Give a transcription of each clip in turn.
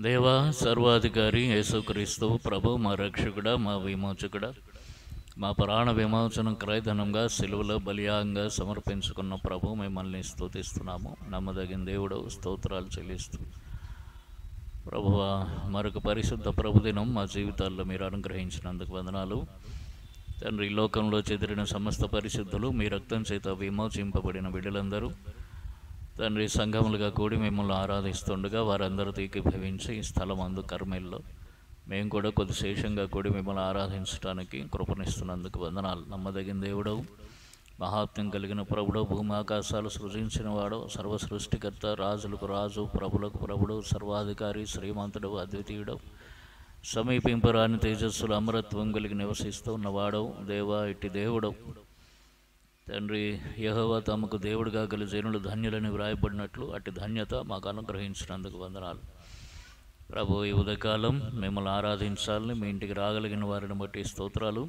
దేవా సర్వాధికారి యేసుక్రీస్తు ప్రభు మా రక్షకుడా మా విమోచకుడా మా ప్రాణ విమోచనం క్రయధనంగా సిలువలో బలియాగంగా సమర్పించుకున్న ప్రభు మిమ్మల్ని స్తుతిస్తున్నాము. నమ్మదగిన దేవుడు స్తోత్రాలు చెల్లిస్తూ ప్రభువా మరొక పరిశుద్ధ ప్రభుదినం మా జీవితాల్లో మీరు అనుగ్రహించినందుకు వందనాలు తండ్రి. లోకంలో చెదిరిన సమస్త పరిశుద్ధులు మీ రక్తం చేత విమోచింపబడిన బిడ్డలందరూ తండ్రి సంఘములుగా కూడి మిమ్మల్ని ఆరాధిస్తుండగా వారందరితో ఏకీభవించి ఈ స్థలం అందు కర్మెల్లో మేము కూడా కొద్ది శేషంగా కూడి మిమ్మల్ని ఆరాధించడానికి కృపణిస్తున్నందుకు వందనాలు. నమ్మదగిన దేవుడవు, మహాత్మ్యం కలిగిన ప్రభుడు, భూమి ఆకాశాలు సృజించిన వాడు, సర్వ సృష్టికర్త, రాజులకు రాజు, ప్రభులకు ప్రభుడు, సర్వాధికారి, శ్రీమంతుడు, అద్వితీయుడు, సమీపింపరాని తేజస్సులు అమరత్వం కలిగి నివసిస్తూ ఉన్నవాడవు. దేవా ఇట్టి దేవుడవు తండ్రి. యెహోవా తమకు దేవుడిగా గల జనులు ధన్యులని వ్రాయబడినట్లు అట్టి ధన్యత మాకు అనుగ్రహించినందుకు వందనాలు ప్రభు. ఈ ఉదయకాలం మిమ్మల్ని ఆరాధించాలని మీ ఇంటికి రాగలిగిన వారిని బట్టి స్తోత్రాలు.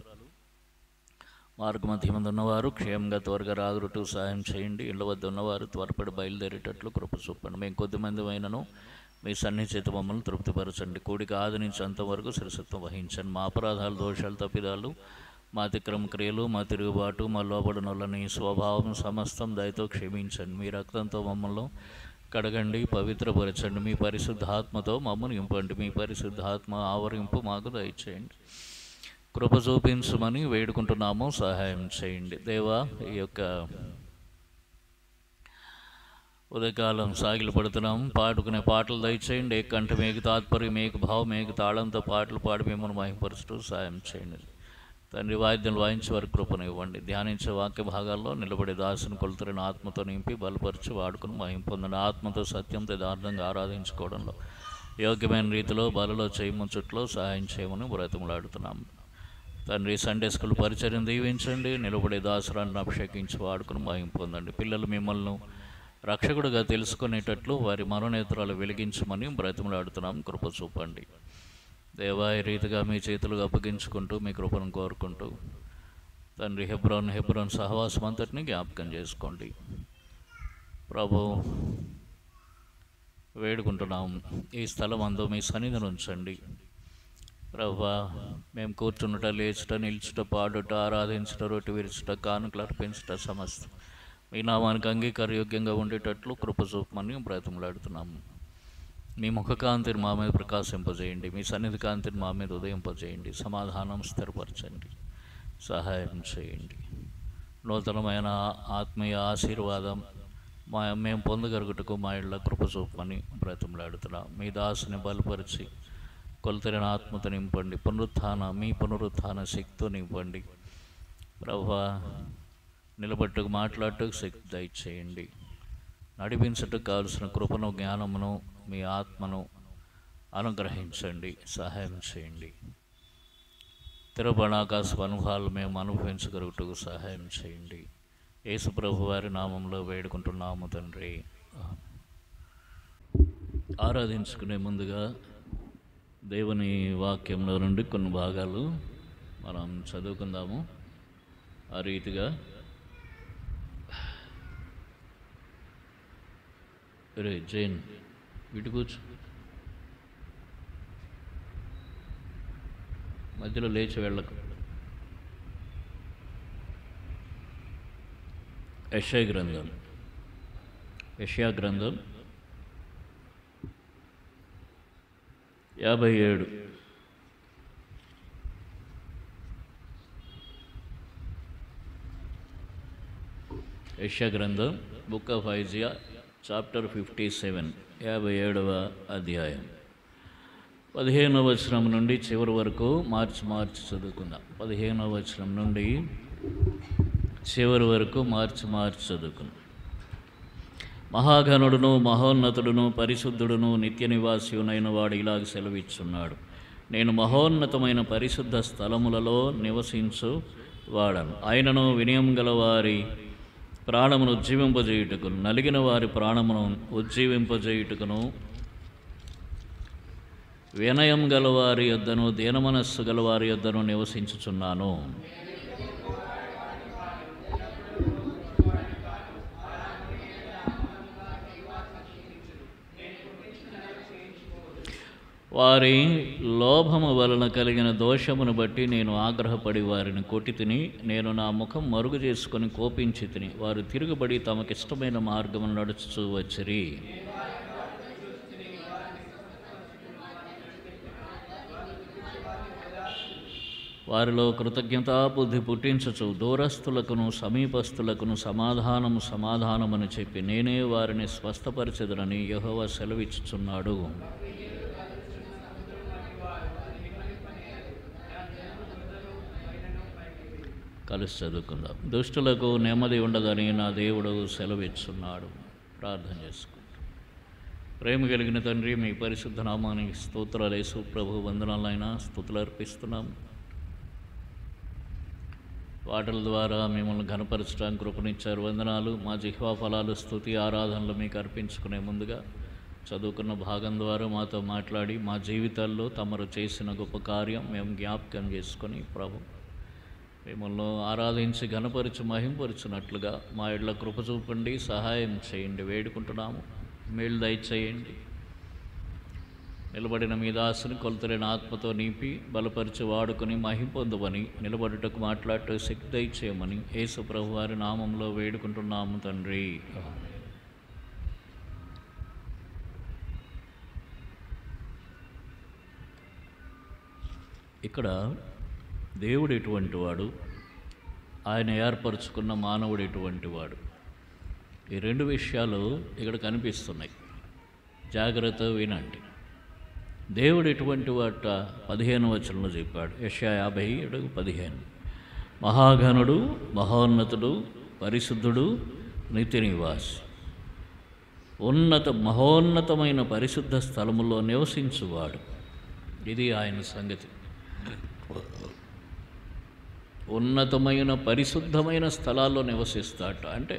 మార్గమధ్య మంది ఉన్నవారు క్షేమంగా త్వరగా రాగురుటూ సహాయం చేయండి. ఇళ్ళ వద్ద ఉన్నవారు త్వరపడి బయలుదేరేటట్లు కృప చూపండి. మేము కొద్దిమంది అయినను మీ సన్నిహిత మమ్మల్ని తృప్తిపరచండి. కూడిక ఆది నుంచి అంతవరకు శిరసత్వం వహించండి. మా అపరాధాలు, దోషాలు, తప్పిదాలు, మా అతిక్రమ క్రియలు, మా తిరుగుబాటు, మా లోబడినొల్లని స్వభావం సమస్తం దయతో క్షమించండి. మీ రక్తంతో మమ్మల్ని కడగండి, పవిత్రపరచండి. మీ పరిశుద్ధాత్మతో మమ్మల్ని నింపండి. మీ పరిశుద్ధాత్మ ఆవరింపు మాకు దయచేయండి. కృప చూపించమని వేడుకుంటున్నాము, సహాయం చేయండి. దేవా ఈ యొక్క ఉదయకాలం సాగిలు పడుతున్నాము, పాడుకునే పాటలు దయచేయండి. ఏ కంఠ మేకు తాత్పర్యం, మేకు భావం, మేకు తాళంతో పాటలు పాడి మిమ్మల్ని మహిమపరుస్తూ సహాయం చేయండి. తండ్రి వాయిద్యాలు వాయించే వారికి కృపను ఇవ్వండి. ధ్యానించే వాక్య భాగాల్లో నిలబడే దాసుని కొలుతున్న ఆత్మతో నింపి బలపరిచి వాడుకుని మహిమ పొందిన ఆత్మతో సత్యంతో యథార్థంగా ఆరాధించుకోవడంలో యోగ్యమైన రీతిలో బలలో చేయముచ్చుట్లో సహాయం చేయమని బ్రతిమలాడుతున్నాము తండ్రి. సండే స్కూల్ పరిచర్యను దీవించండి. నిలబడే దాసురాలను అభిషేకించి వాడుకుని మహిమ పొందండి. పిల్లలు మిమ్మల్ని రక్షకుడుగా తెలుసుకునేటట్లు వారి మనోనేత్రాలు వెలిగించమని బ్రతిమలాడుతున్నాం. కృప చూపండి దేవా. ఈ రీతిగా మీ చేతులుగా అప్పగించుకుంటూ మీ కృపను కోరుకుంటూ తండ్రి హెబ్రోన్ సహవాసం అంతటిని జ్ఞాపకం చేసుకోండి ప్రభు. వేడుకుంటున్నాం ఈ స్థలం అందు మీ సన్నిధిని ఉంచండి ప్రభువా. మేము కూర్చున్నట, లేచుట, నిల్చుట, పాడుట, ఆరాధించుట, రొట్టె విరుచుట, కానుకలు అర్పించుట సమస్తం మీ నామానికి అంగీకారయోగ్యంగా ఉండేటట్లు కృప చూపమని బ్రతిమలాడుతున్నాము. మీ ముఖ కాంతిని మా మీద ప్రకాశింపజేయండి. మీ సన్నిధి కాంతిని మా మీద ఉదయింపజేయండి. సమాధానం స్థిరపరచండి, సహాయం చేయండి. నూతనమైన ఆత్మీయ ఆశీర్వాదం మేము పొందగలుగుటకు మా ఇళ్ళ కృప చూపమని బ్రతిమలాడుతున్నాం. మీ దాసుని బలపరిచి కొలతరిన ఆత్మతో నింపండి. మీ పునరుత్థాన శక్తితో నింపండి ప్రభువా. నిలబట్టుకు మాట్లాడటకు శక్తి దయచేయండి. నడిపించటకు కావలసిన కృపను, జ్ఞానమును, మీ ఆత్మను అనుగ్రహించండి, సహాయం చేయండి. తిరుపణాకాశ అనుభవాలు మేము అనుభవించగలుగుటకు సహాయం చేయండి. యేసు ప్రభు వారి నామంలో వేడుకుంటున్నాము తండ్రి. ఆరాధించుకునే ముందుగా దేవుని వాక్యంలో నుండి కొన్ని భాగాలు మనం చదువుకుందాము. ఆ రీతిగా జైన్ ఇటు కూర్చో, మధ్యలో లేచి వెళ్ళకు. యెషయా గ్రంథం 57. యెషయా గ్రంథం బుక్ ఆఫ్ ఐజియా చాప్టర్ 57, 57వ అధ్యాయం 15వ వచనం నుండి చివరి వరకు మార్చి చదువుకుందాం. 15వ వచనం నుండి చివరి వరకు మార్చి చదువుకుందాం. మహాఘనుడును, మహోన్నతుడును, పరిశుద్ధుడును, నిత్య నివాసియునైన వాడు ఇలాగ సెలవిచ్చున్నాడు. నేను మహోన్నతమైన పరిశుద్ధ స్థలములలో నివసించు వాడను. ఆయనను వినయం గల వారి ప్రాణమును ఉజ్జీవింపజేయుటకును, నలిగిన వారి ప్రాణమును ఉజ్జీవింపజేయుటకును, వినయం గలవారి యొద్దను, దీనమనస్సు గలవారి యొద్దను నివసించుచున్నాను. వారి లోభము వలన కలిగిన దోషమును బట్టి నేను ఆగ్రహపడి వారిని కొట్టి తిని, నేను నా ముఖం మరుగు చేసుకొని కోపించి తిని, వారు తిరుగుబడి తమకిష్టమైన మార్గమును నడుచుచూ వచ్చిరి. వారిలో కృతజ్ఞతాబుద్ధి పుట్టించుచు దూరస్థులకును సమీపస్థులకును సమాధానమని చెప్పి నేనే వారిని స్వస్థపరిచెదనని యెహోవా సెలవిచ్చుచున్నాడు. కలిసి చదువుకుందాం. దుష్టులకు నెమ్మది ఉండదని నా దేవుడు సెలవిచ్చున్నాడు. ప్రార్థన చేసుకుంటాం. ప్రేమ కలిగిన తండ్రి, మీ పరిశుద్ధ నామానికి స్తోత్రాలు. యేసు ప్రభు వందనాలైనా స్తుతులు అర్పిస్తున్నాం. వాటల ద్వారా మిమ్మల్ని ఘనపరచడానికి కృపనిచ్చారు. వందనాలు. మా జిహ్వా ఫలాలు, స్తుతి, ఆరాధనలు మీకు అర్పించుకునే ముందుగా చదువుకున్న భాగం ద్వారా మాతో మాట్లాడి మా జీవితాల్లో తమరు చేసిన గొప్ప కార్యం మేము జ్ఞాపకం చేసుకొని ప్రభు మిమ్మల్ని ఆరాధించి ఘనపరిచి మహింపరుచున్నట్లుగా మా ఇళ్ళ కృప చూపండి, సహాయం చేయండి వేడుకుంటున్నాము. మేలు దయచేయండి. నిలబడిన మీ దాసుని కొలతలేని ఆత్మతో నింపి బలపరిచి వాడుకొని మహింపొందువని, నిలబడుటకు మాట్లాడటం శక్తి దయచేయమని యేసు ప్రభు వారి నామంలో వేడుకుంటున్నాము తండ్రి. ఇక్కడ దేవుడు ఎటువంటి వాడు, ఆయన ఏర్పరచుకున్న మానవుడు ఎటువంటి వాడు, ఈ రెండు విషయాలు ఇక్కడ కనిపిస్తున్నాయి. జాగ్రత్త వినండి. దేవుడు ఎటువంటి వాట 15వ వచనంలో చెప్పాడు. యెషయా 57:15. మహాఘనుడు, మహోన్నతుడు, పరిశుద్ధుడు, నిత్య నివాసి, మహోన్నతమైన పరిశుద్ధ స్థలములో నివసించువాడు. ఇది ఆయన సంగతి. ఉన్నతమైన పరిశుద్ధమైన స్థలాల్లో నివసిస్తాట. అంటే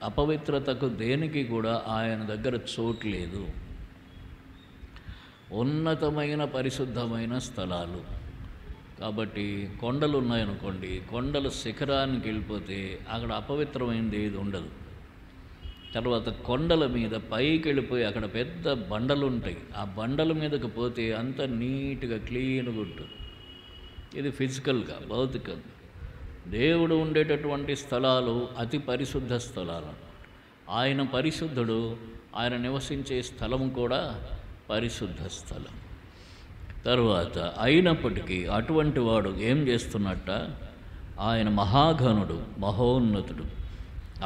అపవిత్రతకు దేనికి కూడా ఆయన దగ్గర చోటు లేదు. ఉన్నతమైన పరిశుద్ధమైన స్థలాలు. కాబట్టి కొండలు ఉన్నాయనుకోండి, కొండల శిఖరానికి వెళ్ళిపోతే అక్కడ అపవిత్రమైనది ఏది ఉండదు. తర్వాత కొండల మీద పైకి వెళ్ళిపోయి అక్కడ పెద్ద బండలు ఉంటాయి. ఆ బండల మీదకి పోతే అంత నీట్గా క్లీన్గా ఉంటుంది. ఇది ఫిజికల్గా, భౌతికంగా. దేవుడు ఉండేటటువంటి స్థలాలు అతి పరిశుద్ధ స్థలాలు. ఆయన పరిశుద్ధుడు, ఆయన నివసించే స్థలం కూడా పరిశుద్ధ స్థలం. తరువాత అయినప్పటికీ అటువంటి వాడు ఏం చేస్తున్నట్ట? ఆయన మహాఘనుడు, మహోన్నతుడు,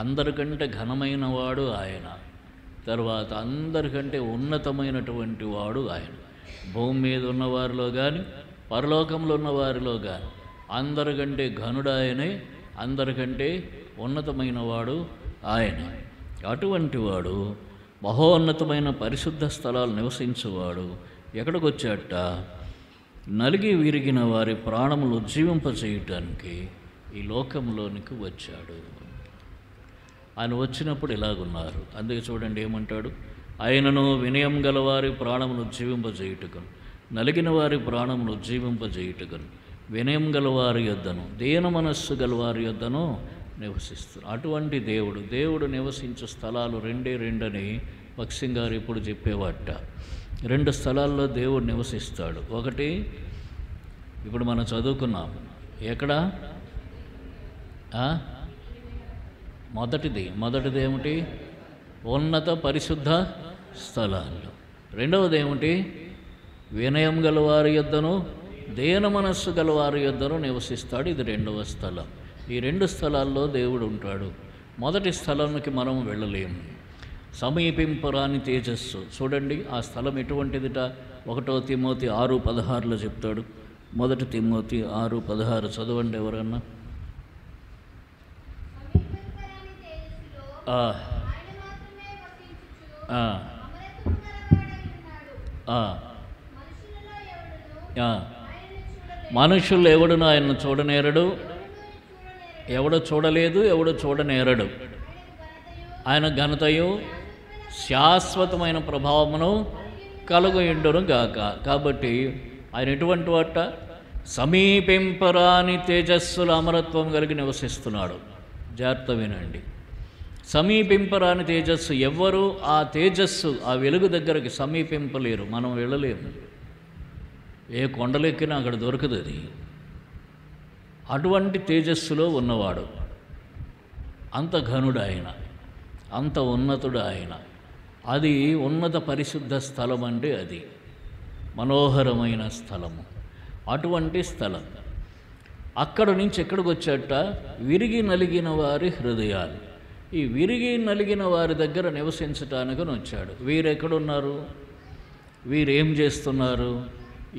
అందరికంటే ఘనమైన వాడు ఆయన. తర్వాత అందరికంటే ఉన్నతమైనటువంటి వాడు ఆయన. భూమి మీద ఉన్నవారిలో కానీ పరలోకంలో ఉన్న వారిలో కానీ అందరికంటే ఘనుడు ఆయనే, అందరికంటే ఉన్నతమైన వాడు ఆయనే. అటువంటి వాడు మహోన్నతమైన పరిశుద్ధ స్థలాలు నివసించేవాడు ఎక్కడికి వచ్చాట? నలిగి విరిగిన వారి ప్రాణములు ఉజ్జీవింపచేయటానికి ఈ లోకంలోనికి వచ్చాడు. ఆయన వచ్చినప్పుడు ఇలాగున్నారు. అందుకే చూడండి ఏమంటాడు? ఆయనను వినయం గలవారి ప్రాణములు ఉజ్జీవింపజేయుటకును, నలిగిన వారి ప్రాణములు ఉజ్జీవింపజేయుటకును, వినయం గలవారి యొద్దను, దీన మనస్సు గలవారి యొద్దను నివసిస్తారు. అటువంటి దేవుడు నివసించే స్థలాలు రెండని భక్సింగ్ గారు ఇప్పుడు చెప్పేవాట. 2 స్థలాల్లో దేవుడు నివసిస్తాడు. ఒకటి ఇప్పుడు మనం చదువుకున్నాం. ఎక్కడ? మొదటిది ఏమిటి? ఉన్నత పరిశుద్ధ స్థలాల్లో. రెండవది ఏమిటి? వినయం గలవారి యొద్దను, దీన మనస్సు గలవారి యొద్దను నివసిస్తాడు. ఇది 2వ స్థలం. ఈ 2 స్థలాల్లో దేవుడు ఉంటాడు. మొదటి స్థలానికి మనం వెళ్ళలేము. సమీపింపరాని తేజస్సు. చూడండి ఆ స్థలం ఎటువంటిదిట? 1 తిమోతి 6:16లో చెప్తాడు. 1 తిమోతి 6:16 చదవండి ఎవరన్నా. మనుషులు ఎవడును ఆయన్ను చూడనేరడు, ఎవడు చూడలేదు, ఎవడు చూడనేరడు. ఆయన ఘనతయు శాశ్వతమైన ప్రభావమును కలుగుయుండును గాక. కాబట్టి ఆయన ఎటువంటి వాట? సమీపింపరాని తేజస్సుల అమరత్వం కలిగి నివసిస్తున్నాడు. జాగ్రత్త వినండి. సమీపింపరాని తేజస్సు. ఎవ్వరూ ఆ తేజస్సు, ఆ వెలుగు దగ్గరికి సమీపింపలేరు. మనం వెళ్ళలేము. ఏ కొండలెక్కినా అక్కడ దొరకదు అది. అటువంటి తేజస్సులో ఉన్నవాడు. అంత ఘనుడు ఆయన, అంత ఉన్నతుడు ఆయన. అది ఉన్నత పరిశుద్ధ స్థలం అంటే అది మనోహరమైన స్థలము. అటువంటి స్థలం. అక్కడ నుంచి ఎక్కడికి వచ్చాట? విరిగి నలిగిన వారి హృదయాలు. ఈ విరిగి నలిగిన వారి దగ్గర నివసించటానికి వచ్చాడు. వీరెక్కడున్నారు? వీరేం చేస్తున్నారు?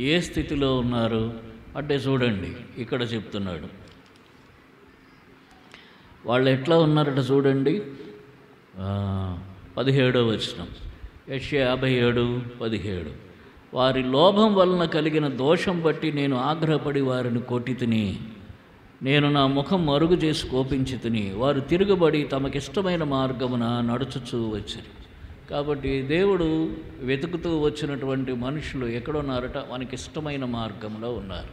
ఏ స్థితిలో ఉన్నారు అంటే చూడండి, ఇక్కడ చెప్తున్నాడు. వాళ్ళు ఎట్లా ఉన్నారట చూడండి. 17వ వచనం, యెషయా 57:17. వారి లోభం వలన కలిగిన దోషం బట్టి నేను ఆగ్రహపడి వారిని కొట్టితిని. నేను నా ముఖం మరుగు చేసి కోపించి తిని. వారు తిరుగుబడి తమకిష్టమైన మార్గమున నడుచుచూ వచ్చారు. కాబట్టి దేవుడు వెతుకుతూ వచ్చినటువంటి మనుషులు ఎక్కడున్నారట? మనకిష్టమైన మార్గంలో ఉన్నారు.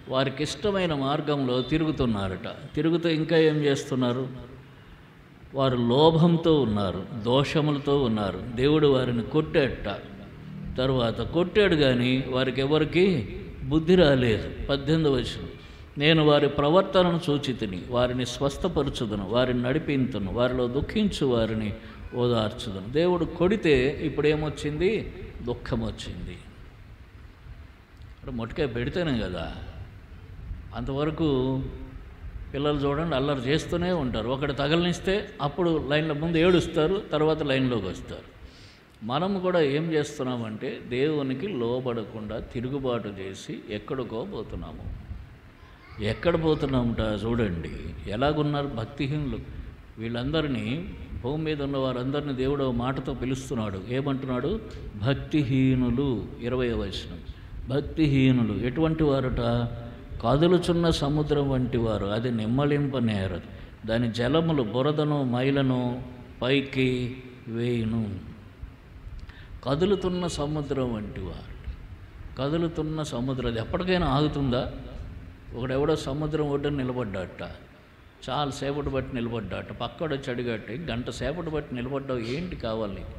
వారికి ఇష్టమైన మార్గంలో తిరుగుతున్నారట. తిరుగుతూ ఇంకా ఏం చేస్తున్నారు? వారు లోభంతో ఉన్నారు, దోషములతో ఉన్నారు. దేవుడు వారిని కొట్టాడట. తర్వాత కొట్టాడు కానీ వారికి ఎవరికి బుద్ధి రాలేదు. 18వ వచనం, నేను వారి ప్రవర్తనను చూచితిని, వారిని స్వస్థపరచుదును, వారిని నడిపింతును, వారిలో దుఃఖించు వారిని ఓదార్చుదును. దేవుడు కొడితే ఇప్పుడు ఏమొచ్చింది? దుఃఖం వచ్చింది. మొట్టకాయ పెడితేనే కదా. అంతవరకు పిల్లలు చూడండి అల్లరి చేస్తూనే ఉంటారు. ఒకటి తగలనిస్తే అప్పుడు లైన్లో ముందు ఏడుస్తారు, తర్వాత లైన్లోకి వస్తారు. మనము కూడా ఏం చేస్తున్నామంటే దేవునికి లోబడకుండా తిరుగుబాటు చేసి ఎక్కడికో పోతున్నాము. ఎక్కడ పోతున్నామట చూడండి. ఎలాగున్నారు భక్తిహీనులు. వీళ్ళందరినీ, భూమి మీద ఉన్న వారందరినీ దేవుడు మాటతో పిలుస్తున్నాడు. ఏమంటున్నాడు? భక్తిహీనులు. 20వ వచనం, భక్తిహీనులు. ఎటువంటి వారట? కదులుచున్న సముద్రం వంటి వారు. అది నిమ్మలింపనేరదు. దాని జలములు బురదను మైలను పైకి వేయును. కదులుతున్న సముద్రం వంటి వారు. కదులుతున్న సముద్రం. అది ఎప్పటికైనా ఆగుతుందా? ఒకడెవడో సముద్రం ఒడ్డున నిలబడ్డాట, చాలా సేపటి బట్టి నిలబడ్డాట. పక్కడొచ్చి అడిగట్టు, గంట సేపటి బట్టి నిలబడ్డావు, ఏంటి కావాలి నీకు?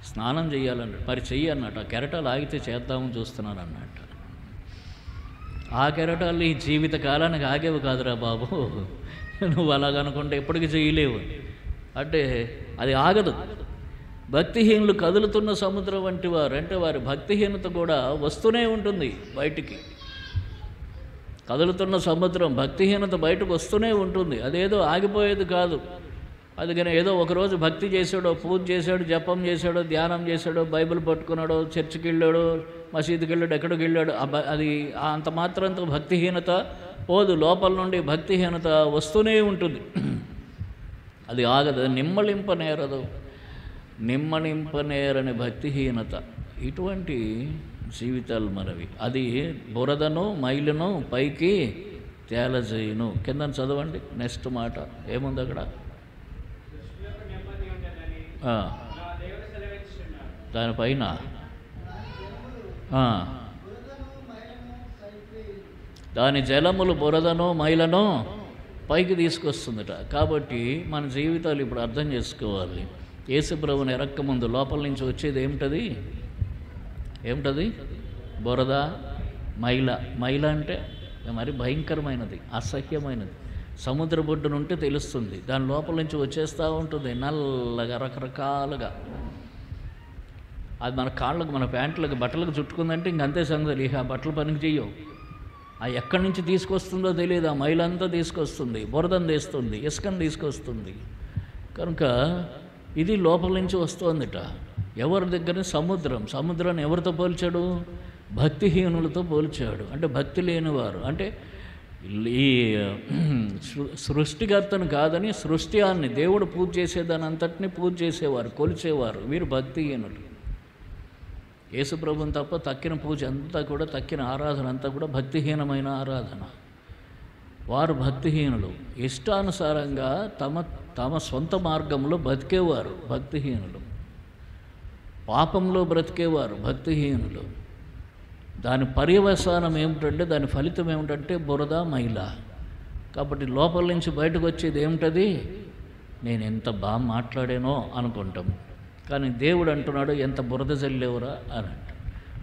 స్నానం చేయాలన్నట్టు. మరి చెయ్యి అన్నట్టు. ఆ కెరటాలు ఆగితే చేద్దామని చూస్తున్నాను అన్నట్టు. ఆ కెరటాలు ఈ జీవిత కాలానికి ఆగేవి కాదురా బాబు. నువ్వు అలాగనుకుంటే ఎప్పటికీ చేయలేవు. అంటే అది ఆగదు. భక్తిహీనులు కదులుతున్న సముద్రం వంటి వారు. అంటే వారి భక్తిహీనత కూడా వస్తూనే ఉంటుంది బయటికి. కదులుతున్న సముద్రం, భక్తిహీనత బయటకు వస్తూనే ఉంటుంది. అదేదో ఆగిపోయేది కాదు. అది కానీ ఏదో ఒకరోజు భక్తి చేశాడో, పూజ చేశాడో, జపం చేశాడో, ధ్యానం చేశాడో, బైబిల్ పట్టుకున్నాడో, చర్చికి వెళ్ళాడో, మసీదుకి వెళ్ళాడు, ఎక్కడికి వెళ్ళాడు, అది అంత మాత్రంతో భక్తిహీనత పోదు. లోపల నుండి భక్తిహీనత వస్తూనే ఉంటుంది. అది ఆగదు. నిమ్మలింపనేరదు. నిమ్మలింపనేరని భక్తిహీనత. ఇటువంటి జీవితాలు మనవి. అది బురదను మైలును పైకి తేలజేయును. కింద చదవండి నెక్స్ట్ మాట ఏముంది అక్కడ? దానిపైన దాని జలములు బురదను మైలను పైకి తీసుకొస్తుందట. కాబట్టి మన జీవితాలు ఇప్పుడు అర్థం చేసుకోవాలి. యేసుప్రభుని ఎరక్కముందు లోపల నుంచి వచ్చేది ఏమిటది? బురద, మైల. మైల అంటే మరి భయంకరమైనది, అసహ్యమైనది. సముద్ర బొడ్డునుంటే తెలుస్తుంది. దాని లోపల నుంచి వచ్చేస్తూ ఉంటుంది నల్లగా, రకరకాలుగా. అది మన కాళ్ళకు, మన ప్యాంట్లకు, బట్టలకు చుట్టుకుందంటే ఇంకంతే సంగతి. ఇక ఆ బట్టలు పనికి చెయ్యవు. ఆ ఎక్కడి నుంచి తీసుకొస్తుందో తెలియదు. ఆ మైలంతా తీసుకొస్తుంది, బురదను తీస్తుంది, ఇసుకను తీసుకొస్తుంది. కనుక ఇది లోపల నుంచి వస్తుందిట. ఎవరి దగ్గర? సముద్రాన్ని ఎవరితో పోల్చాడు? భక్తిహీనులతో పోల్చాడు. అంటే భక్తి లేనివారు. అంటే ఈ సృష్టికర్తను కాదని సృష్టియాన్ని, దేవుడు పూజ చేసేదాని అంతటిని పూజ చేసేవారు, కొలిచేవారు. వీరు భక్తిహీనులు. యేసుప్రభుని తప్ప తక్కిన పూజ అంతా కూడా, తక్కిన ఆరాధన అంతా కూడా భక్తిహీనమైన ఆరాధన. వారు భక్తిహీనులు. ఇష్టానుసారంగా తమ సొంత మార్గంలో బతికేవారు భక్తిహీనులు. పాపంలో బ్రతికేవారు భక్తిహీనులు. దాని పర్యవసానం ఏమిటంటే, దాని ఫలితం ఏమిటంటే బురద, మైల. కాబట్టి లోపల నుంచి బయటకు వచ్చేది ఏమిటది? నేను ఎంత బాగా మాట్లాడానో అనుకుంటాం. కానీ దేవుడు అంటున్నాడు, ఎంత బురద జల్లేవురా అని అంట.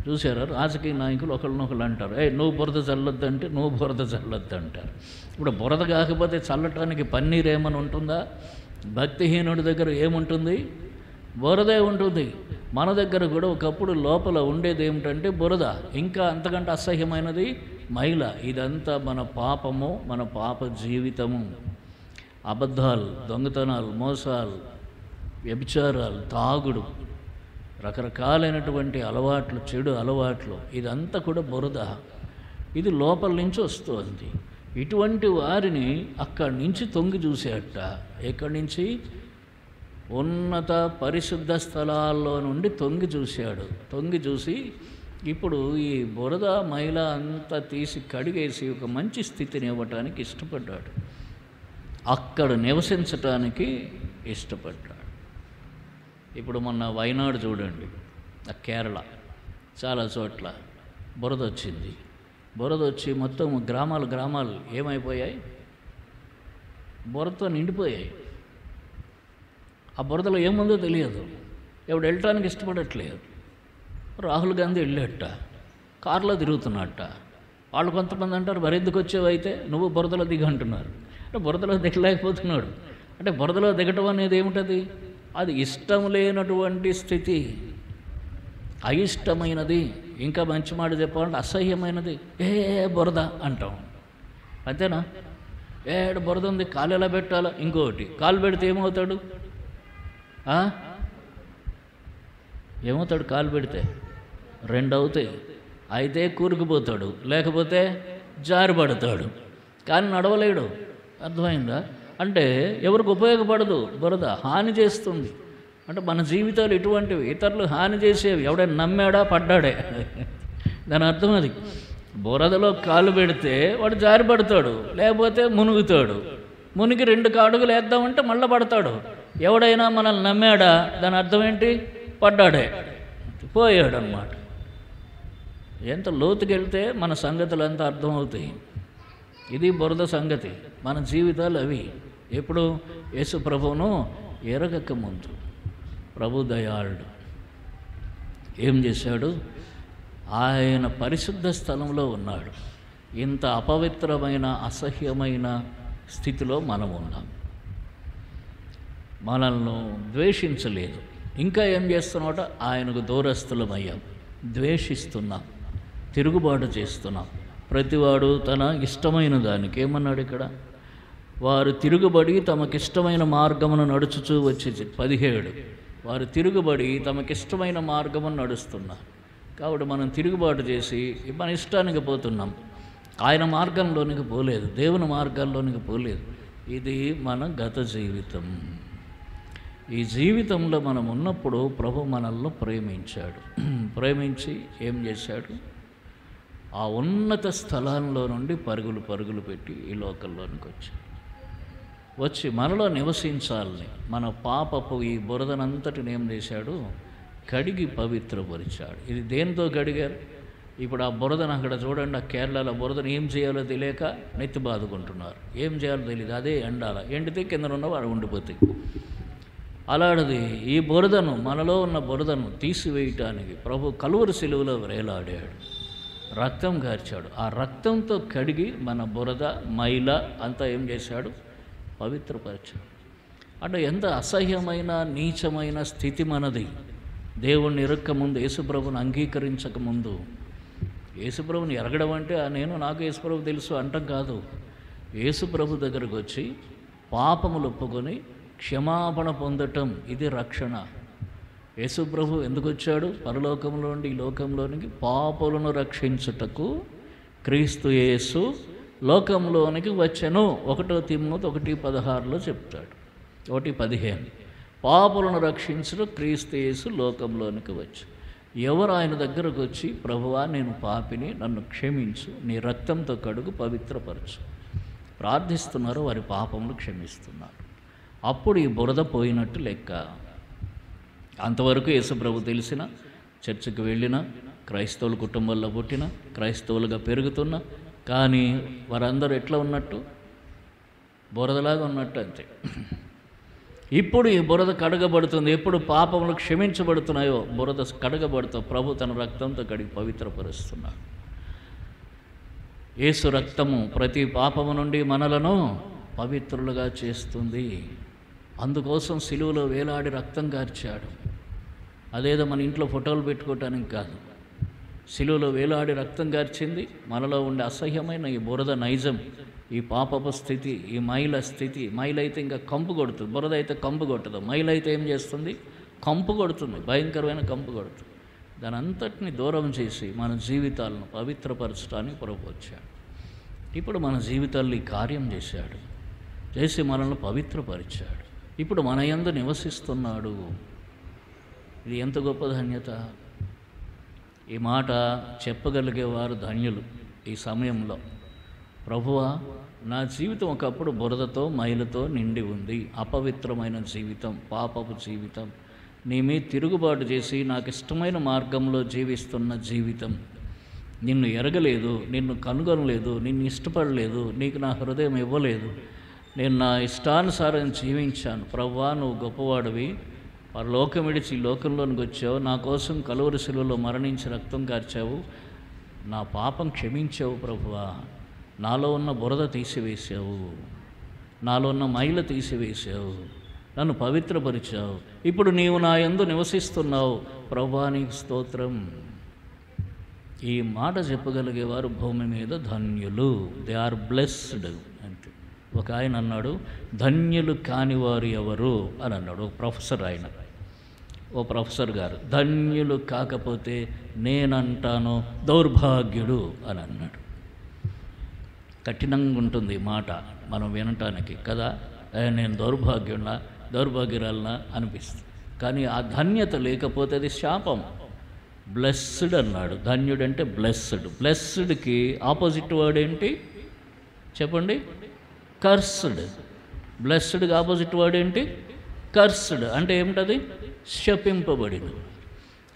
చూసారా, రాజకీయ నాయకులు ఒకళ్ళనొకళ్ళు అంటారు, నువ్వు బురద చల్లొద్దంటే నువ్వు బురద చల్లొద్దు అంటారు. ఇప్పుడు బురద కాకపోతే చల్లటానికి పన్నీరు ఏమని ఉంటుందా? భక్తిహీనుడి దగ్గర ఏముంటుంది? బురదే ఉంటుంది. మన దగ్గర కూడా ఒకప్పుడు లోపల ఉండేది ఏమిటంటే బురద, ఇంకా అంతకంటే అసహ్యమైనది మైల. ఇదంతా మన పాపము, మన పాప జీవితము. అబద్ధాలు, దొంగతనాలు, మోసాలు, వ్యభిచారాలు, తాగుడు, రకరకాలైనటువంటి అలవాట్లు, చెడు అలవాట్లు, ఇదంతా కూడా బురద. ఇది లోపల నుంచి వస్తుంది. ఇటువంటి వారిని అక్కడి నుంచి తొంగి చూసేట. ఎక్కడి నుంచి? ఉన్నత పరిశుద్ధ స్థలాల్లో నుండి తొంగి చూశాడు. తొంగి చూసి ఇప్పుడు ఈ బురద మైల అంతా తీసి కడిగేసి ఒక మంచి స్థితిని ఇవ్వటానికి ఇష్టపడ్డాడు. అక్కడ నివసించటానికి ఇష్టపడ్డాడు. ఇప్పుడు మొన్న వైనాడు చూడండి, కేరళ చాలా చోట్ల బురద వచ్చింది. బురద వచ్చి మొత్తం గ్రామాలు ఏమైపోయాయి? బురదతో నిండిపోయాయి. ఆ బురదలో ఏముందో తెలియదు. ఎవడు వెళ్ళటానికి ఇష్టపడట్లేదు. రాహుల్ గాంధీ వెళ్ళేట, కారులో తిరుగుతున్నట్ట. వాళ్ళు కొంతమంది అంటారు, మరెందుకు వచ్చేవైతే నువ్వు బురదలో దిగంటున్నారు. అంటే బురదలో దిగలేకపోతున్నాడు. అంటే బురదలో దిగటం అనేది ఏమిటది? అది ఇష్టం లేనటువంటి స్థితి, అయిష్టమైనది. ఇంకా మంచి మాట చెప్పాలంటే అసహ్యమైనది. బురద అంటాం, అంతేనా? ఏడు బురద ఉంది, కాలు ఎలా పెట్టాలా? ఇంకొకటి, కాలు పెడితే ఏమవుతాడు? ఏమవుతాడు? కాలు పెడితే రెండు అవుతాయి. అయితే కూరుకుపోతాడు, లేకపోతే జారిపడతాడు, కానీ నడవలేడు. అర్థమైందా? అంటే ఎవరికి ఉపయోగపడదు. బురద హాని చేస్తుంది. అంటే మన జీవితాలు ఇటువంటివి, ఇతరులు హాని చేసేవి. ఎవడైనా నమ్మాడా? పడ్డాడే. దాని అర్థం అది. బురదలో కాలు పెడితే వాడు జారిపడతాడు, లేకపోతే మునుగుతాడు. మునిగి 2 అడుగులు వేద్దామంటే మళ్ళీ పడతాడు. ఎవడైనా మనల్ని నమ్మాడా? దాని అర్థం ఏంటి? పడ్డాడే, పోయాడు అన్నమాట. ఎంత లోతుకెళ్తే మన సంగతులు అంతా అర్థమవుతాయి. ఇది బురద సంగతి. మన జీవితాలు అవి. ఎప్పుడు? యేసు ప్రభువును ఎరగక ముందు. ప్రభు దయాళుడు ఏం చేశాడు? ఆయన పరిశుద్ధ స్థలంలో ఉన్నాడు. ఇంత అపవిత్రమైన, అసహ్యమైన స్థితిలో మనం ఉన్నాం. మనల్ని ద్వేషించలేదు. ఇంకా ఏం చేస్తున్నాట? ఆయనకు దూరస్థులమయ్యాం, ద్వేషిస్తున్నాం, తిరుగుబాటు చేస్తున్నాం. ప్రతివాడు తన ఇష్టమైన దానికి ఏమన్నాడు ఇక్కడ? వారు తిరుగుబడి తమకిష్టమైన మార్గమును నడుచుచూ వచ్చి 17 వారు తిరుగుబడి తమకిష్టమైన మార్గమును నడుస్తున్నారు. కాబట్టి మనం తిరుగుబాటు చేసి మన ఇష్టానికి పోతున్నాం. ఆయన మార్గంలోనికి పోలేదు, దేవుని మార్గాల్లోనికి పోలేదు. ఇది మన గత జీవితం. ఈ జీవితంలో మనం ఉన్నప్పుడు ప్రభు మనల్ని ప్రేమించాడు. ప్రేమించి ఏం చేశాడు? ఆ ఉన్నత స్థలాల్లో నుండి పరుగులు పెట్టి ఈ లోకంలోనికి వచ్చి మనలో నివసించాలని, మన పాపపు ఈ బురదనంతటిని ఏం చేశాడు? కడిగి పవిత్రపరిచాడు. ఇది దేనితో కడిగారు? ఇప్పుడు ఆ బురదను అక్కడ చూడండి, ఆ కేరళలో బురదను ఏం చేయాలో తెలియక నెత్తి బాదుకుంటున్నారు. ఏం చేయాలో తెలియదు. అదే ఎండాల, ఎండితే కింద ఉన్న వాడు ఉండిపోతాయి. అలాంటిది ఈ బురదను, మనలో ఉన్న బురదను తీసివేయటానికి ప్రభు కలువరి సిలువలో వేలాడాడు, రక్తం కార్చాడు. ఆ రక్తంతో కడిగి మన బురద, మైల అంతా ఏం చేశాడు? పవిత్రపరిచాడు. అంటే ఎంత అసహ్యమైన, నీచమైన స్థితి మనది. దేవుణ్ణి ఎరక్కముందు, యేసుప్రభుని అంగీకరించకముందు. యేసుప్రభుని ఎరగడం అంటే నాకు యేసుప్రభు తెలుసు అంటాం కాదు. యేసుప్రభు దగ్గరకు వచ్చి పాపములు ఒప్పుకొని క్షమాపణ పొందటం, ఇది రక్షణ. యేసుప్రభు ఎందుకు వచ్చాడు? పరలోకంలో నుండి ఈ లోకంలోనికి పాపులను రక్షించుటకు క్రీస్తు యేసు లోకంలోనికి వచ్చెను. 1 తిమోతి 1:16 చెప్తాడు. 1:15 పాపులను రక్షించడం క్రీస్తు యేసు లోకంలోనికి వచ్చి. ఎవరు ఆయన దగ్గరకు వచ్చి, ప్రభువా నేను పాపిని, నన్ను క్షమించు, నీ రక్తంతో కడుగు, పవిత్రపరచు ప్రార్థిస్తున్నారో వారి పాపములు క్షమిస్తున్నారు. అప్పుడు ఈ బురద పోయినట్టు లెక్క. అంతవరకు యేసుప్రభు తెలిసిన, చర్చికి వెళ్ళిన, క్రైస్తవుల కుటుంబంలో పుట్టిన, క్రైస్తవులుగా పెరుగుతున్న, కానీ వారందరూ ఎట్లా ఉన్నట్టు? బురదలాగా ఉన్నట్టు అంతే. ఇప్పుడు ఈ బురద కడగబడుతుంది. ఎప్పుడు పాపములు క్షమించబడుతున్నాయో బురద కడగబడుతూ ప్రభు తన రక్తంతో కడిగి పవిత్రపరుస్తున్నాడు. యేసు రక్తము ప్రతి పాపము నుండి మనలను పవిత్రులుగా చేస్తుంది. అందుకోసం సిలువలో వేలాడి రక్తం కార్చాడు. అదేదో మన ఇంట్లో ఫోటోలు పెట్టుకోవటానికి కాదు. సిలువలో వేలాడి రక్తం కార్చింది. మనలో ఉండే అసహ్యమైన ఈ బురద నైజం, ఈ పాపపు స్థితి, ఈ మైల స్థితి. మైల అయితే ఇంకా కంపు కొడుతుంది, బురద అయితే కంపు కొట్టదు. మైల అయితే ఏం చేస్తుంది? కంపు కొడుతుంది, భయంకరమైన కంపు కొడుతుంది. దాని అంతటిని దూరం చేసి మన జీవితాలను పవిత్రపరచడానికి ప్రభు వచ్చాడు. ఇప్పుడు మన జీవితాల్లో ఈ కార్యం చేశాడు, చేసి మనల్ని పవిత్రపరిచాడు. ఇప్పుడు మన యందు నివసిస్తున్నాడు. ఇది ఎంత గొప్ప ధన్యత! ఈ మాట చెప్పగలిగేవారు ధన్యులు. ఈ సమయంలో ప్రభువా, నా జీవితం ఒకప్పుడు బురదతో మైలతో నిండి ఉంది, అపవిత్రమైన జీవితం, పాపపు జీవితం. నీ మీద తిరుగుబాటు చేసి నాకు ఇష్టమైన మార్గంలో జీవిస్తున్న జీవితం. నిన్ను ఎరగలేదు, నిన్ను కనుగొనలేదు, నిన్ను ఇష్టపడలేదు, నీకు నా హృదయం ఇవ్వలేదు. నేను నా ఇష్టానుసారం జీవించాను. ప్రభువా, నువ్వు గొప్పవాడివి, పరలోకం విడిచి ఈ లోకంలోనికి వచ్చావు, నా కోసం కలువరి శిలువలో మరణించి రక్తం కార్చావు, నా పాపం క్షమించావు ప్రభువా, నాలో ఉన్న బురద తీసివేశావు, నాలో ఉన్న మైల తీసివేశావు, నన్ను పవిత్రపరిచావు. ఇప్పుడు నీవు నా యందు నివసిస్తున్నావు ప్రభువా, నీకు స్తోత్రం. ఈ మాట చెప్పగలిగేవారు భూమి మీద ధన్యులు. దే ఆర్ బ్లెస్డ్ అంటే. ఒక ఆయన అన్నాడు, ధన్యులు కానివారు ఎవరు అని అన్నాడు. ఓ ప్రొఫెసర్ గారు, ధన్యులు కాకపోతే నేనంటాను దౌర్భాగ్యుడు అని అన్నాడు. కఠినంగా ఉంటుంది మాట మనం వినటానికి కదా. నేను దౌర్భాగ్యురాలనా అనిపిస్తుంది. కానీ ఆ ధన్యత లేకపోతే అది శాపం. బ్లెస్డ్ అన్నాడు. ధన్యుడంటే బ్లెస్డ్. బ్లెస్డ్కి ఆపోజిట్ వర్డ్ ఏంటి చెప్పండి? కర్స్డ్. బ్లెస్డ్కి ఆపోజిట్ వర్డ్ ఏంటి? కర్స్డ్. అంటే ఏమిటది? శపింపబడిన.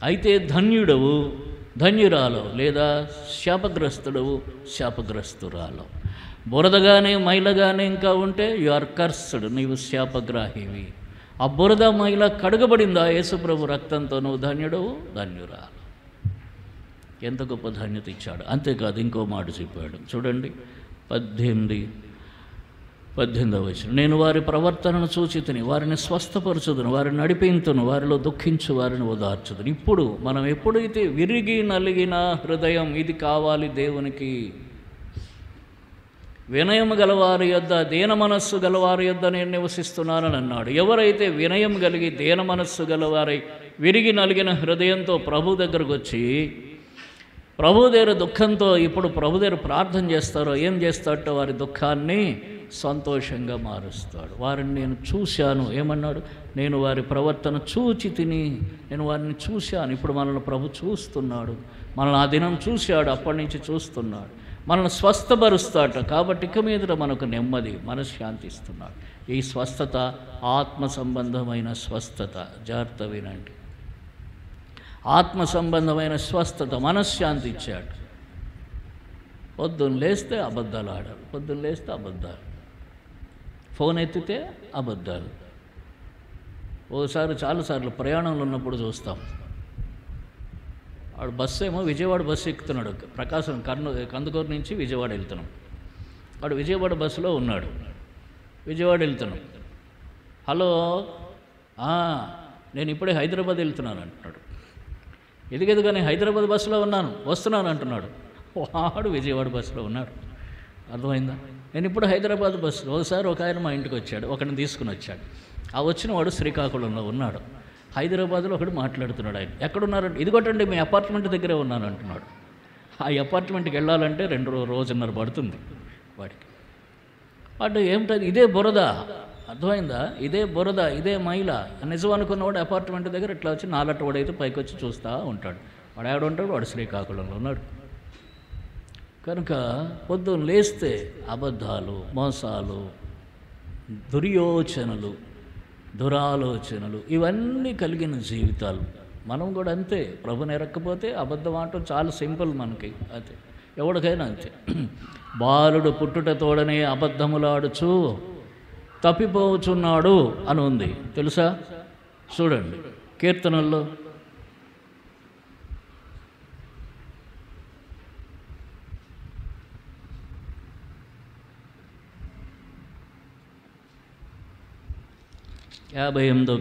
అయితే ధన్యుడవు, ధన్యురాలవు, లేదా శాపగ్రస్తుడవు, శాపగ్రస్తురాలవు. బురదగానే మైలగానే ఇంకా ఉంటే యు ఆర్ కర్స్డ్, నీవు శాపగ్రాహివి. ఆ బురద మైల కడగబడిందా యేసుప్రభు రక్తంతో, నువ్వు ధన్యుడవు, ధన్యురాలు. ఎంత గొప్ప ధన్యత ఇచ్చాడు. అంతేకాదు ఇంకో మాట చెప్పాడు చూడండి, 18వ వచనం. నేను వారి ప్రవర్తనను చూచితిని, వారిని స్వస్థపరచుదును, వారిని నడిపింతును, వారిలో దుఃఖించు వారిని ఓదార్చుదును. ఇప్పుడు మనం ఎప్పుడైతే విరిగి నలిగిన హృదయం, ఇది కావాలి దేవునికి. వినయం గలవారి యొద్ద, దీన మనస్సు గలవారి యొద్ద నేను నివసిస్తున్నానని అన్నాడు. ఎవరైతే వినయం కలిగి దీన మనస్సు గలవారై విరిగి నలిగిన హృదయంతో ప్రభు దగ్గరకు వచ్చి ప్రభు దగ్గర దుఃఖంతో ఇప్పుడు ప్రభు దగ్గర ప్రార్థన చేస్తారో, ఏం చేస్తాడో వారి దుఃఖాన్ని సంతోషంగా మారుస్తాడు. వారిని నేను చూశాను, ఏమన్నాడు? నేను వారి ప్రవర్తన చూచి తిని, నేను వారిని చూశాను. ఇప్పుడు మనల్ని ప్రభు చూస్తున్నాడు, మనల్ని ఆ దినం చూశాడు, అప్పటి నుంచి చూస్తున్నాడు, మనల్ని స్వస్థపరుస్తాడు. కాబట్టి ఇక మీద మనకు నెమ్మది, మనశ్శాంతి ఇస్తున్నాడు. ఈ స్వస్థత ఆత్మ సంబంధమైన స్వస్థత. జాగ్రత్త వినండి, ఆత్మ సంబంధమైన స్వస్థత, మనశ్శాంతి ఇచ్చాడు. పొద్దున్న లేస్తే అబద్ధాలు ఆడాలి, పొద్దున్న లేస్తే అబద్ధాలు, ఫోన్ ఎత్తితే అబద్ధాలు. ఓసారి చాలాసార్లు ప్రయాణంలో ఉన్నప్పుడు చూస్తాం, వాడు బస్సు ఏమో విజయవాడ బస్సు ఎక్కుతున్నాడు, ప్రకాశం కందుకూరు నుంచి విజయవాడ వెళ్తున్నాం. వాడు విజయవాడ బస్సులో ఉన్నాడు, విజయవాడ వెళ్తున్నాం. హలో, నేను ఇప్పుడే హైదరాబాద్ వెళ్తున్నాను అంటున్నాడు. ఎదుగెదుగానే హైదరాబాద్ బస్సులో వస్తున్నాను అంటున్నాడు. వాడు విజయవాడ బస్సులో ఉన్నాడు. అర్థమైందా? నేను ఇప్పుడు హైదరాబాద్ బస్సులో. ఒకసారి ఒక ఆయన మా ఇంటికి వచ్చాడు, ఒకరిని తీసుకుని వచ్చాడు. ఆ వచ్చిన వాడు శ్రీకాకుళంలో ఉన్నాడు. హైదరాబాద్లో ఒకడు మాట్లాడుతున్నాడు. ఆయన ఎక్కడున్నారంటే, ఇదిగోటండి మీ అపార్ట్మెంట్ దగ్గరే ఉన్నాను అంటున్నాడు. ఆ అపార్ట్మెంట్కి వెళ్ళాలంటే 2 రోజున్నర పడుతుంది వాడికి. వాడు ఏమిటది? ఇదే బురద. అర్థమైందా? ఇదే బురద, ఇదే మైల. నిజం అనుకున్నవాడు అపార్ట్మెంట్ దగ్గర ఇట్లా వచ్చి నాలట్టు వాడైతే పైకి వచ్చి చూస్తూ ఉంటాడు. వాడు ఆడ ఉంటాడు, వాడు శ్రీకాకుళంలో ఉన్నాడు. కనుక పొద్దున్న లేస్తే అబద్ధాలు, మోసాలు, దుర్యోచనలు, దురాలోచనలు, ఇవన్నీ కలిగిన జీవితాలు. మనం కూడా అంతే. ప్రభుని ఎరక్కపోతే అబద్ధం ఆడటం చాలా సింపుల్ మనకి. అదే ఎవరికైనా అంతే. బాలుడు పుట్టుట తోడనే అబద్ధములాడుచు తప్పిపోచున్నాడు అని ఉంది, తెలుసా? చూడండి కీర్తనల్లో. యాభై 58వ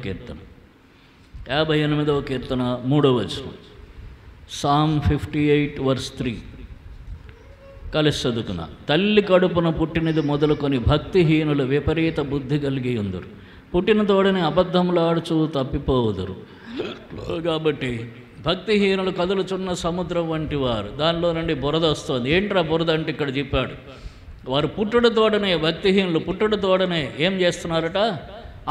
కీర్తన 3వ వచనం. Psalm 58:3 కలిసి చదువుకున్న. తల్లి కడుపున పుట్టినది మొదలుకొని భక్తిహీనులు విపరీత బుద్ధి కలిగి ఉందరు, పుట్టిన తోడని అబద్ధములాడుచు తప్పిపోవుదురు. కాబట్టి భక్తిహీనులు కదులుచున్న సముద్రం వంటి వారు, దానిలో నుండి బురద వస్తుంది. ఏంట్రా బురద అంటే ఇక్కడ చెప్పాడు, వారు పుట్టుడు తోడనే, భక్తిహీనులు పుట్టుడు తోడనే ఏం చేస్తున్నారట?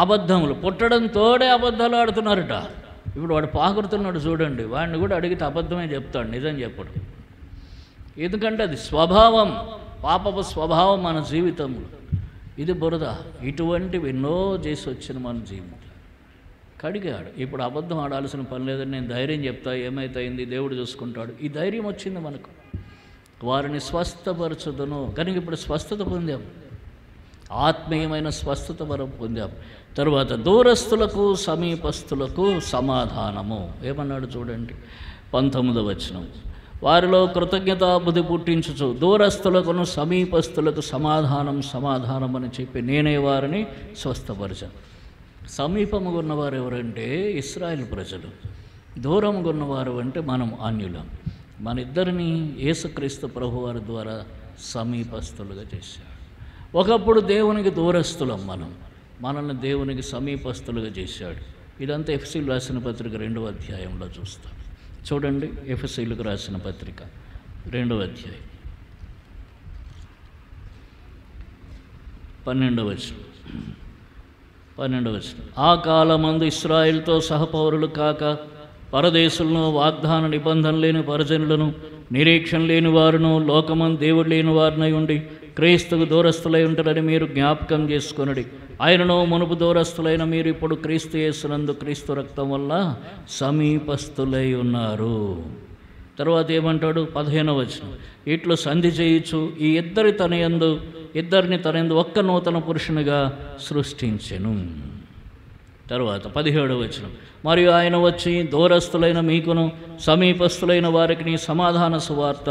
అబద్ధములు, పుట్టడం తోడే అబద్ధాలు ఆడుతున్నారట. ఇప్పుడు వాడు పాకుడుతున్నాడు చూడండి, వాడిని కూడా అడిగితే అబద్ధమే చెప్తాడు, నిజం చెప్పడు. ఎందుకంటే అది స్వభావం, పాపపు స్వభావం మన జీవితంలో. ఇది బురద. ఇటువంటివి ఎన్నో చేసి వచ్చిన మన జీవితం కడిగాడు. ఇప్పుడు అబద్ధం ఆడాల్సిన పని లేదని నేను ధైర్యం చెప్తా, ఏమైతుంది దేవుడు చూసుకుంటాడు. ఈ ధైర్యం వచ్చింది మనకు. వారిని స్వస్థపరచుదును కనుక ఇప్పుడు స్వస్థత పొందాం, ఆత్మీయమైన స్వస్థత వరం పొందాం. తరువాత దూరస్తులకు సమీపస్తులకు సమాధానము ఏమన్నాడు చూడండి, 19వ వచనం. వారిలో కృతజ్ఞతాబుద్ధి పుట్టించుచు దూరస్తులకును సమీపస్తులకు సమాధానం అని చెప్పి నేనే వారిని స్వస్థపరిచాను. సమీపముగా ఉన్నవారు ఎవరంటే ఇశ్రాయేలు ప్రజలు, దూరముగా ఉన్నవారు అంటే మనం అన్యులం. మన ఇద్దరిని యేసుక్రీస్తు ప్రభువారి ద్వారా సమీపస్తులుగా చేశాడు. ఒకప్పుడు దేవునికి దూరస్తులం మనం, మనల్ని దేవునికి సమీపస్తులుగా చేశాడు. ఇదంతా ఎఫెసీయులకు రాసిన పత్రిక 2వ అధ్యాయంలో చూస్తాం. చూడండి, ఎఫెసీయులకు రాసిన పత్రిక 2వ అధ్యాయం 12వ వచనం. ఆ కాలమందు ఇశ్రాయేలుతో సహపౌరులు కాక పరదేశులను, వాగ్దాన నిబంధన లేని పరిజనులను, నిరీక్షణ లేని వారును, లోకమందు దేవుడు లేని వారినై ఉండి క్రీస్తుకు దూరస్తులై ఉంటారని మీరు జ్ఞాపకం చేసుకొనుడి. ఆయనను మునుపు దూరస్తులైన మీరు ఇప్పుడు క్రీస్తు యేసునందు క్రీస్తు రక్తం వల్ల సమీపస్తులై ఉన్నారు. తర్వాత ఏమంటాడు 15వ వచనం. ఇట్లు సంధి చేయుచు ఈ ఇద్దరిని తనయందు ఒక్క నూతన పురుషునిగా సృష్టించెను. తర్వాత 17వ వచనం. మరియు ఆయన వచ్చి దూరస్తులైన మీకును సమీపస్తులైన వారికి సమాధాన సువార్త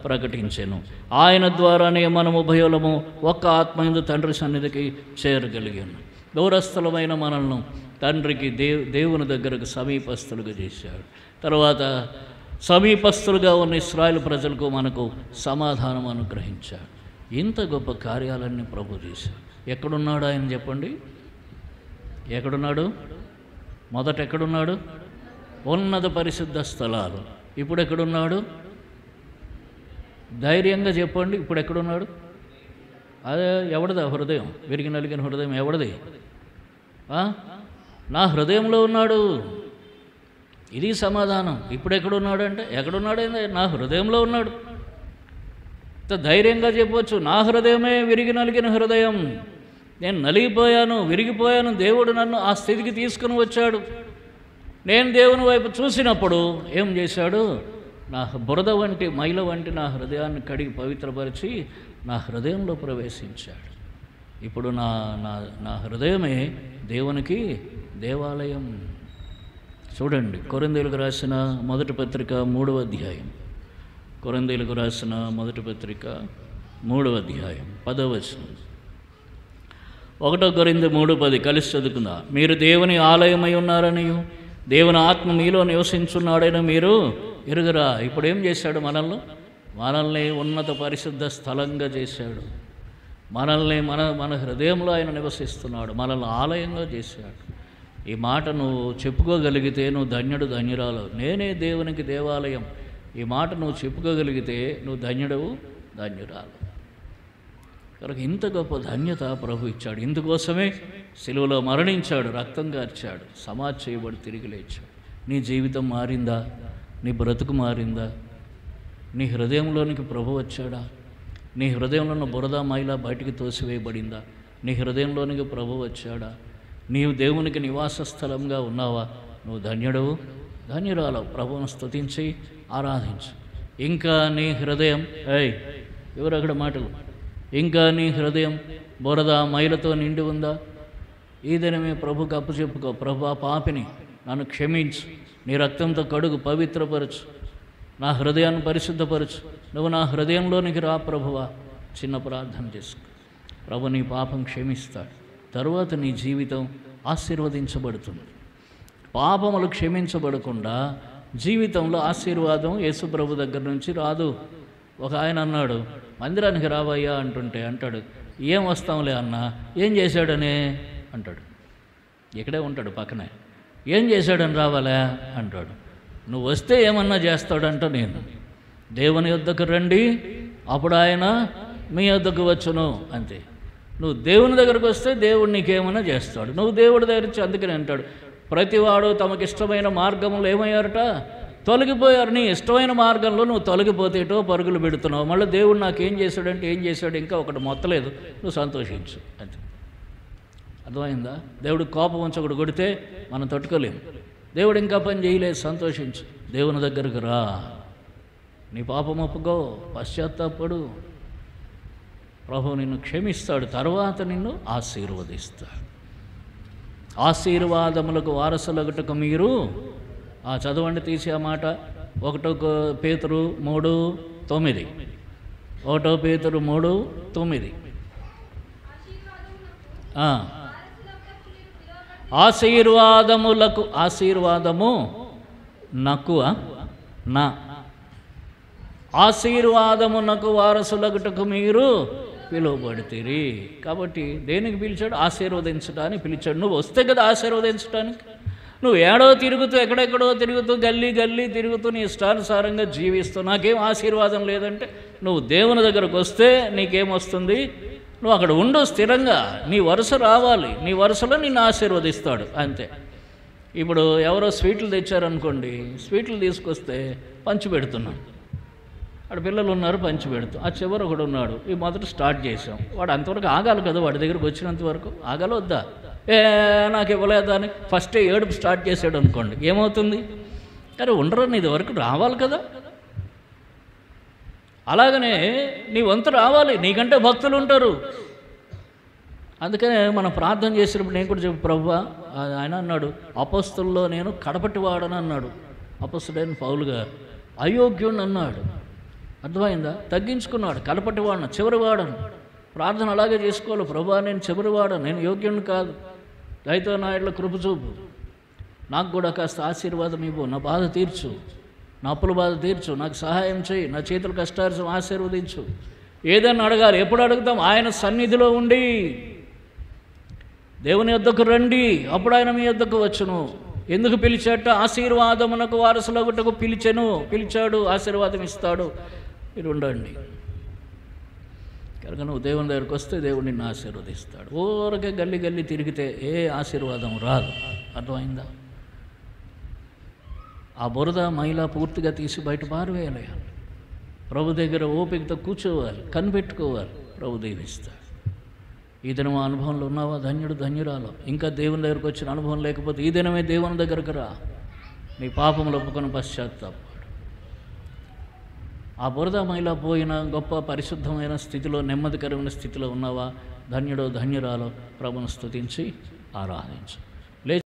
ప్రకటించెను. ఆయన ద్వారానే మనము ఉభయులము ఒక్క ఆత్మయందు తండ్రి సన్నిధికి చేరగలిగాను. దూరస్థులమైన మనల్ని తండ్రికి దేవుని దగ్గరకు సమీపస్తులుగా చేశాడు. తర్వాత సమీపస్తులుగా ఉన్న ఇశ్రాయేలు ప్రజలకు మనకు సమాధానం అనుగ్రహించాడు. ఇంత గొప్ప కార్యాలన్నీ ప్రభు చేశాడు. ఎక్కడున్నాడు ఆయన చెప్పండి? ఎక్కడున్నాడు? మొదట ఎక్కడున్నాడు? ఉన్నత పరిశుద్ధ స్థలాలు. ఇప్పుడు ఎక్కడున్నాడు? ధైర్యంగా చెప్పండి, ఇప్పుడు ఎక్కడున్నాడు? అదే ఎవరిదా హృదయం? విరిగి నలిగిన హృదయం ఎవరిది? నా హృదయంలో ఉన్నాడు. ఇది సమాధానం. ఇప్పుడు ఎక్కడున్నాడు అంటే, ఎక్కడున్నాడు? నా హృదయంలో ఉన్నాడు. ధైర్యంగా చెప్పవచ్చు, నా హృదయమే విరిగి నలిగిన హృదయం. నేను నలిగిపోయాను, విరిగిపోయాను. దేవుడు నన్ను ఆ స్థితికి తీసుకుని వచ్చాడు. నేను దేవుని వైపు చూసినప్పుడు ఏం చేశాడు? నా బురద వంటి మైల వంటి నా హృదయాన్ని కడిగి పవిత్రపరిచి నా హృదయంలో ప్రవేశించాడు. ఇప్పుడు నా నా నా హృదయమే దేవునికి దేవాలయం. చూడండి, కొరింథీయులకు రాసిన మొదటి పత్రిక 3వ అధ్యాయం. కొరింథీయులకు రాసిన మొదటి పత్రిక 3వ అధ్యాయం 10వ వచనం. 1 కొరింథీ 3:10 కలిసి చదువుకుందా. మీరు దేవుని ఆలయమై ఉన్నారని, దేవుని ఆత్మ మీలో నివసించున్నాడని మీరు ఎరుగరా. ఇప్పుడు ఏం చేశాడు? మనల్ని ఉన్నత పరిశుద్ధ స్థలంగా చేశాడు. మనల్ని మన హృదయంలో ఆయన నివసిస్తున్నాడు. మనల్ని ఆలయంగా చేశాడు. ఈ మాట నువ్వు చెప్పుకోగలిగితే నువ్వు ధన్యుడు, ధన్యురాలు. నేనే దేవునికి దేవాలయం. ఈ మాట నువ్వు చెప్పుకోగలిగితే నువ్వు ధన్యుడవు, ధన్యురాలు. కనుక ఇంత గొప్ప ధన్యత ప్రభు ఇచ్చాడు. ఇందుకోసమే సిలువలో మరణించాడు, రక్తం కార్చాడు, సమాధి చేయబడి తిరిగి లేచాడు. నీ జీవితం మారిందా? నీ బ్రతుకు మారిందా? నీ హృదయంలోనికి ప్రభు వచ్చాడా? నీ హృదయంలో ఉన్న బురద మైల బయటికి తోసివేయబడిందా? నీ హృదయంలోనికి ప్రభు వచ్చాడా? నీవు దేవునికి నివాస స్థలంగా ఉన్నావా? నువ్వు ధన్యుడవు, ధన్యురాలవు. ప్రభువును స్తుతించి ఆరాధించు. ఇంకా నీ హృదయం ఎవరు అక్కడ మాటలు ఇంకా నీ హృదయం బురద మైలతో నిండి ఉందా? ఈ దినమే ప్రభుకు అప్పచెప్పుకో. ప్రభు, పాపిని, నన్ను క్షమించు, నీ రక్తంతో కడుగు, పవిత్రపరచు, నా హృదయాన్ని పరిశుద్ధపరచు, నువ్వు నా హృదయంలోనికి రా ప్రభువా. చిన్న ప్రార్థన చేసుకో. ప్రభు నీ పాపం క్షమిస్తాడు. తరువాత నీ జీవితం ఆశీర్వదించబడుతుంది. పాపములు క్షమించబడకుండా జీవితంలో ఆశీర్వాదం యేసు ప్రభు దగ్గర నుంచి రాదు. ఒక ఆయన అన్నాడు, మందిరానికి రావయ్యా అంటుంటే అంటాడు, ఏం వస్తాంలే అన్న, ఏం చేశాడనే అంటాడు. ఇక్కడే ఉంటాడు పక్కనే. ఏం చేశాడని రావాలా అంటాడు. నువ్వు వస్తే ఏమన్నా చేస్తాడంట. నేను దేవుని యొద్దకు రండి, అప్పుడు ఆయన మీ యొద్దకు వచ్చును, అంతే. నువ్వు దేవుని దగ్గరకు వస్తే దేవుడు నీకేమన్నా చేస్తాడు. నువ్వు దేవుడి దగ్గర వచ్చి, అందుకని అంటాడు, ప్రతివాడు తమకిష్టమైన మార్గంలో ఏమయ్యారట? తొలగిపోయారు. నీ ఇష్టమైన మార్గంలో నువ్వు తొలగిపోతేటో పరుగులు పెడుతున్నావు. మళ్ళీ దేవుడు నాకేం చేశాడంటే ఏం చేశాడు, ఇంకా ఒకటి మొత్తలేదు, నువ్వు సంతోషించు, అంతే. అర్థమైందా? దేవుడు కోపం ఉంచి ఒకటి కొడితే మనం తట్టుకోలేము. దేవుడు ఇంకా పని చేయలేదు, సంతోషించు. దేవుని దగ్గరకు రా, నీ పాపం ఒప్పుకో, పశ్చాత్తాపడు. ప్రభు నిన్ను క్షమిస్తాడు, తర్వాత నిన్ను ఆశీర్వదిస్తాడు. ఆశీర్వాదములకు వారసులగుటకు మీరు చదవండి, తీసి ఆ మాట. 1 పేతురు 3:9. 1 పేతురు 3:9. ఆశీర్వాదములకు, ఆశీర్వాదము నక్కువ నా ఆశీర్వాదమునకు వారసులగుటకు మీరు పిలువబడితిరి. కాబట్టి దేనికి పిలిచాడు? ఆశీర్వదించడానికి పిలిచాడు. నువ్వు వస్తే కదా ఆశీర్వదించడానికి. నువ్వు ఏడో తిరుగుతూ, ఎక్కడెక్కడో తిరుగుతూ, గల్లీ తిరుగుతూ నీ ఇష్టానుసారంగా జీవిస్తూ నాకేం ఆశీర్వాదం లేదంటే, నువ్వు దేవుని దగ్గరకు వస్తే నీకేమొస్తుంది? నువ్వు అక్కడ ఉండు స్థిరంగా. నీ వరుస రావాలి, నీ వరుసలో నిన్ను ఆశీర్వదిస్తాడు, అంతే. ఇప్పుడు ఎవరో స్వీట్లు తెచ్చారనుకోండి, స్వీట్లు తీసుకొస్తే పంచి పెడుతున్నాం. అక్కడ పిల్లలు ఉన్నారు, పంచి పెడుతూ. ఆ చివరి ఒకడు ఉన్నాడు, ఈ మొదట స్టార్ట్ చేసాం. వాడు అంతవరకు ఆగాలి కదా, వాడి దగ్గరకు వచ్చినంత వరకు ఆగాలి వద్దా? నాకు ఇవ్వలేదా అని ఫస్టే ఏడుపు స్టార్ట్ చేసాడు అనుకోండి, ఏమవుతుంది? అరే ఉండరు, నీ వరకు రావాలి కదా. అలాగనే నీ వంతు రావాలి, నీకంటే భక్తులు ఉంటారు. అందుకనే మనం ప్రార్థన చేసినప్పుడు నేను కూడా చెప్పు, ప్రభువా, ఆయన అన్నాడు, అపొస్తలుల్లో నేను కడపటి వాడని అన్నాడు అపొస్తలుడైన పౌలు గారు. అయోగ్యుడిని అన్నాడు, అర్థమైందా? తగ్గించుకున్నాడు, కడపటి వాడను, చివరి వాడను. ప్రార్థన అలాగే చేసుకోవాలి. ప్రభువా, నేను చివరి వాడను, నేను యోగ్యుడిని కాదు, దయతో నా ఇట్లా కృప చూపు, నాకు కూడా కాస్త ఆశీర్వాదం ఇవ్వు, నా బాధ తీర్చు, నా అప్పుల బాధ తీర్చు, నాకు సహాయం చేయి, నా చేతుల కష్టార్జం ఆశీర్వదించు. ఏదైనా అడగాలి. ఎప్పుడు అడుగుతాం? ఆయన సన్నిధిలో ఉండి. దేవుని యొద్దకు రండి, అప్పుడు ఆయన మీ యొద్దకు వచ్చును. ఎందుకు పిలిచాట? ఆశీర్వాదమునకు వారసులగుటకు పిలిచాడు, ఆశీర్వాదం ఇస్తాడు. మీరు ఉండండి. కనుక నువ్వు దేవుని దగ్గరికి వస్తే దేవుడు నిన్ను ఆశీర్వదిస్తాడు. ఊరకే గల్లీ తిరిగితే ఏ ఆశీర్వాదం రాదు. అర్థమైందా? ఆ బురద మైల పూర్తిగా తీసి బయట పారవేయాలి. ప్రభు దగ్గర ఓపికతో కూర్చోవాలి, కనిపెట్టుకోవాలి, ప్రభు దీవిస్తాడు. ఈ దినం అనుభవంలో ఉన్నావా? ధన్యుడు, ధన్యురాలు. ఇంకా దేవుని దగ్గరకు వచ్చిన అనుభవం లేకపోతే ఈ దినమే దేవుని దగ్గరకు రా, నీ పాపములు ఒప్పుకొని పశ్చాత్తాపడు. ఆ బురద మైల పోయిన గొప్ప పరిశుద్ధమైన స్థితిలో, నెమ్మదికరమైన స్థితిలో ఉన్నావా? ధన్యుడో, ధన్యురాలో ప్రభును స్తుతించి ఆరాధించు.